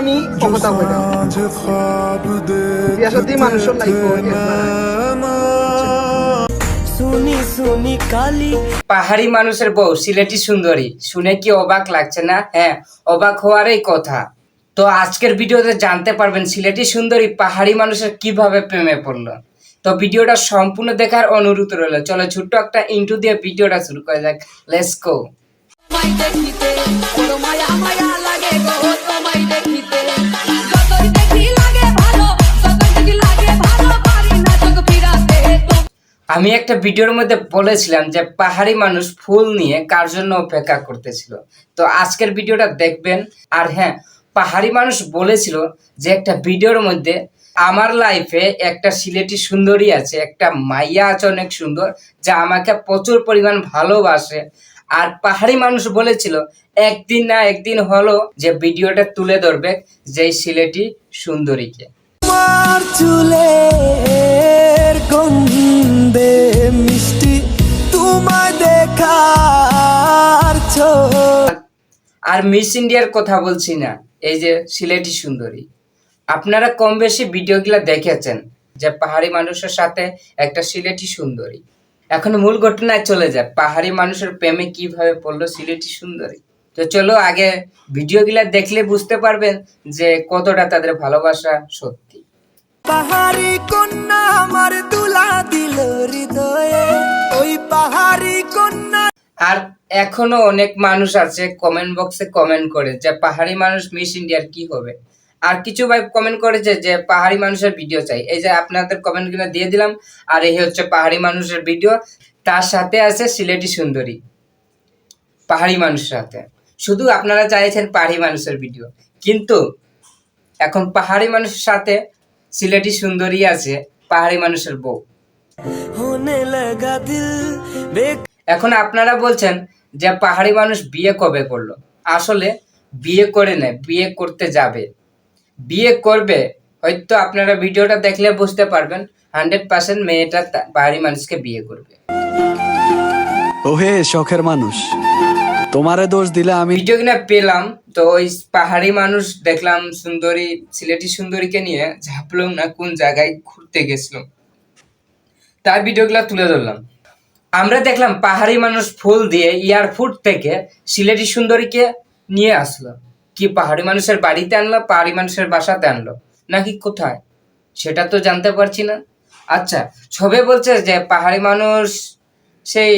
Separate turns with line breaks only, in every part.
আমি কথা বলি বিয়া সাথে মানুষের লাইফ
পাহাড়ি মানুষের বউ সিলেটি সুন্দরী শুনে কি অবাক লাগছে না? হ্যাঁ, অবাক হওয়ারই কথা। তো আজকের ভিডিওতে জানতে পারবেন সিলেটি সুন্দরী পাহাড়ি মানুষের কিভাবে প্রেমে পড়লো। তো ভিডিওটা সম্পূর্ণ দেখার অনুরোধ রইল। চলো ছোট্ট একটা ইন্ট্রো দিয়ে ভিডিওটা শুরু করা যাক। Let's go. আমি একটা ভিডিওর মধ্যে বলেছিলাম যে পাহাড়ি মানুষ ফুল নিয়ে কার জন্য অপেক্ষা করতেছিল। তো আজকের ভিডিওটা দেখবেন। আর হ্যাঁ, পাহাড়ি মানুষ বলেছিল যে একটা ভিডিওর মধ্যে আমার লাইফে একটা সিলেটি সুন্দরী আছে, একটা মাইয়া আছে অনেক সুন্দর, যা আমাকে প্রচুর পরিমাণ ভালোবাসে। আর পাহাড়ি মানুষ বলেছিল একদিন না একদিন হলো যে ভিডিওটা তুলে ধরবে যেই সিলেটি সুন্দরীকে।
চুলের গন্ধে মিষ্টি তোমায় দেখার
আর মিস ইন্ডিয়ার কথা বলছি না, এই যে সিলেটি সুন্দরী। আপনারা কম বেশি ভিডিওগুলো দেখেছেন যে পাহাড়ি মানুষের সাথে একটা সিলেটি সুন্দরী। এখন মূল ঘটনায় চলে যায়, পাহাড়ি মানুষের প্রেমে কিভাবে পড়লো সিলেটি সুন্দরী। তো চলো আগে ভিডিওগুলো দেখলে বুঝতে পারবেন যে কতটা তাদের ভালোবাসা সত্যি।
পাহাড়ি কন্যা আমার দুলা দিল হৃদয়ে, ওই পাহাড়ি কন্যা।
আর এখনো অনেক মানুষ আছে কমেন্ট বক্সে কমেন্ট করে যে পাহাড়ি মানুষ মিস ইন্ডিয়ার কি হবে। আর কিছু ভাই কমেন্ট করেছে যে পাহাড়ি মানুষের ভিডিও চাই। এই যে আপনাদের কমেন্টগুলো দিয়ে দিলাম। আর এই হচ্ছে পাহাড়ি মানুষের ভিডিও, তার সাথে আছে সিলেটি সুন্দরী। পাহাড়ি মানুষের সাথে শুধু আপনারা চাইছেন পাহাড়ি মানুষের ভিডিও, কিন্তু এখন পাহাড়ি মানুষের সাথে সিলেটি সুন্দরী আছে পাহাড়ি মানুষের বউ। এখন আপনারা বলছেন যে পাহাড়ি মানুষ বিয়ে কবে করলো। আসলে বিয়ে করে নেয়, বিয়ে করতে যাবে, বিয়ে করবে। হয়তো আপনারা ভিডিওটা দেখলে বুঝতে পারবেন 100% মেয়েটা পাহাড়ি মানুষকে বিয়ে করবে।
ওহে শখের মানুষ, তোমারে দোষ দিলে আমি
ভিডিও কিনা পেলাম। তো ওই পাহাড়ি মানুষ দেখলাম সুন্দরী সিলেটি সুন্দরীকে নিয়ে ঝাপলাম না কোন জায়গায় ঘুরতে গেছিলাম, তার ভিডিওগুলো তুলে ধরলাম। আমরা দেখলাম পাহাড়ি মানুষ ফুল দিয়ে এয়ারপোর্ট থেকে সিলেটি সুন্দরীকে নিয়ে আসলো। কি পাহাড়ি মানুষের বাড়িতে আনলো, পাহাড়ি মানুষের বাসাতে আনলো, নাকি কোথায় সেটা তো জানতে পারছি না। আচ্ছা, সবে বলছে যে পাহাড়ি মানুষ সেই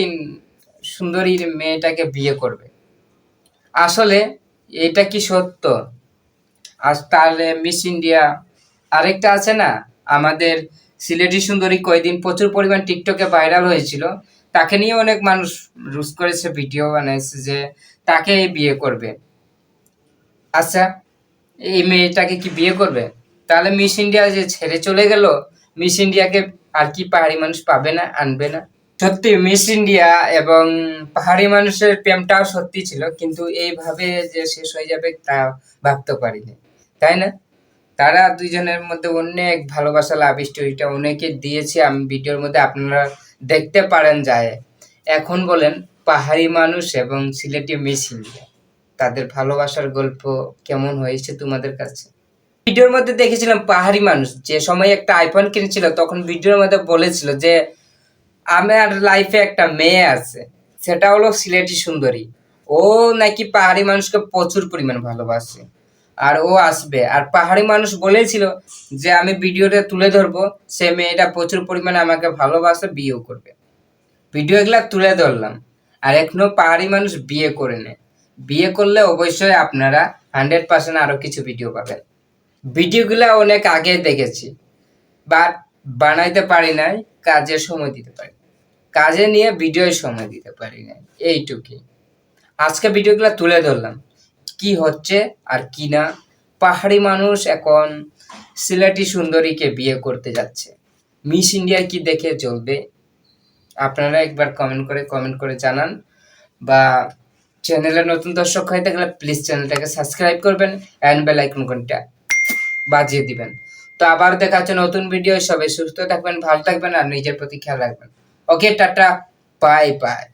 সুন্দরীর মেয়েটাকে বিয়ে করবে। আসলে এটা কি সত্য? আজ তাহলে মিস ইন্ডিয়া আরেকটা আছে না, আমাদের সিলেটি সুন্দরী কয়েকদিন প্রচুর পরিমাণ টিকটকে ভাইরাল হয়েছিল, তাকে নিয়ে অনেক মানুষ রুজ করেছে, ভিডিও বানাইছে যে তাকে বিয়ে করবে। আচ্ছা, এই মেয়েটাকে কি বিয়ে করবে? তাহলে মিস ইন্ডিয়া যে ছেড়ে চলে গেল, মিস ইন্ডিয়াকে আর কি পাহাড়ি মানুষ পাবে না, আনবে না? সত্যি মিস ইন্ডিয়া এবং পাহাড়ি মানুষের প্রেমটাও সত্যি ছিল, কিন্তু এইভাবে যে শেষ হয়ে যাবে তা ভাবতে পারিনি, তাই না? তারা দুইজনের মধ্যে অনেক ভালোবাসা লাভ স্টোরিটা অনেকে দিয়েছে, আমি ভিডিওর মধ্যে আপনারা দেখতে পারেন যায়। এখন বলেন পাহাড়ি মানুষ এবং সিলেটি মিস ইন্ডিয়া তাদের ভালোবাসার গল্প কেমন হয়েছে তোমাদের কাছে? ভিডিওর মধ্যে দেখেছিলাম পাহাড়ি মানুষ যে সময় একটা আইফোন কিনেছিল, তখন ভিডিওর মধ্যে বলেছিল যে আমার লাইফে একটা মেয়ে আছে, সেটা হলো সিলেটি সুন্দরী। ও নাকি পাহাড়ি মানুষকে প্রচুর পরিমাণ ভালোবাসে আর ও আসবে। আর পাহাড়ি মানুষ বলেছিল যে আমি ভিডিওটা তুলে ধরবো, সে মেয়েটা প্রচুর পরিমাণে আমাকে ভালোবাসে, বিয়েও করবে। ভিডিও এগুলা তুলে ধরলাম। আর এখনো পাহাড়ি মানুষ বিয়ে করে নেয়। বিয়ে করলে অবশ্যই আপনারা 100% আরো কিছু ভিডিও পাবেন। ভিডিওগুলা অনেক আগে দেখেছি, বাট বানাইতে পারি নাই, কাজে সময় দিতে পারি, কাজে নিয়ে ভিডিও সময় দিতে পারি নাই, এইটুকুই। আজকে ভিডিওগুলো তুলে ধরলাম কি হচ্ছে আর কি না। পাহাড়ি মানুষ এখন সিলেটি সুন্দরীকে বিয়ে করতে যাচ্ছে। মিস ইন্ডিয়া কি দেখে চলবে? আপনারা একবার কমেন্ট করে জানান। বা চ্যানেলে নতুন দর্শক হয়ে থাকলে প্লিজ চ্যানেলটাকে সাবস্ক্রাইব করবেন অ্যান্ড বেল আইকন ঘন্টা বাজিয়ে দিবেন। তো আবার দেখা হচ্ছে নতুন ভিডিও। সবাই সুস্থ থাকবেন, ভালো থাকবেন আর নিজের প্রতি খেয়াল রাখবেন। ওকে, টাটা, বাই বাই।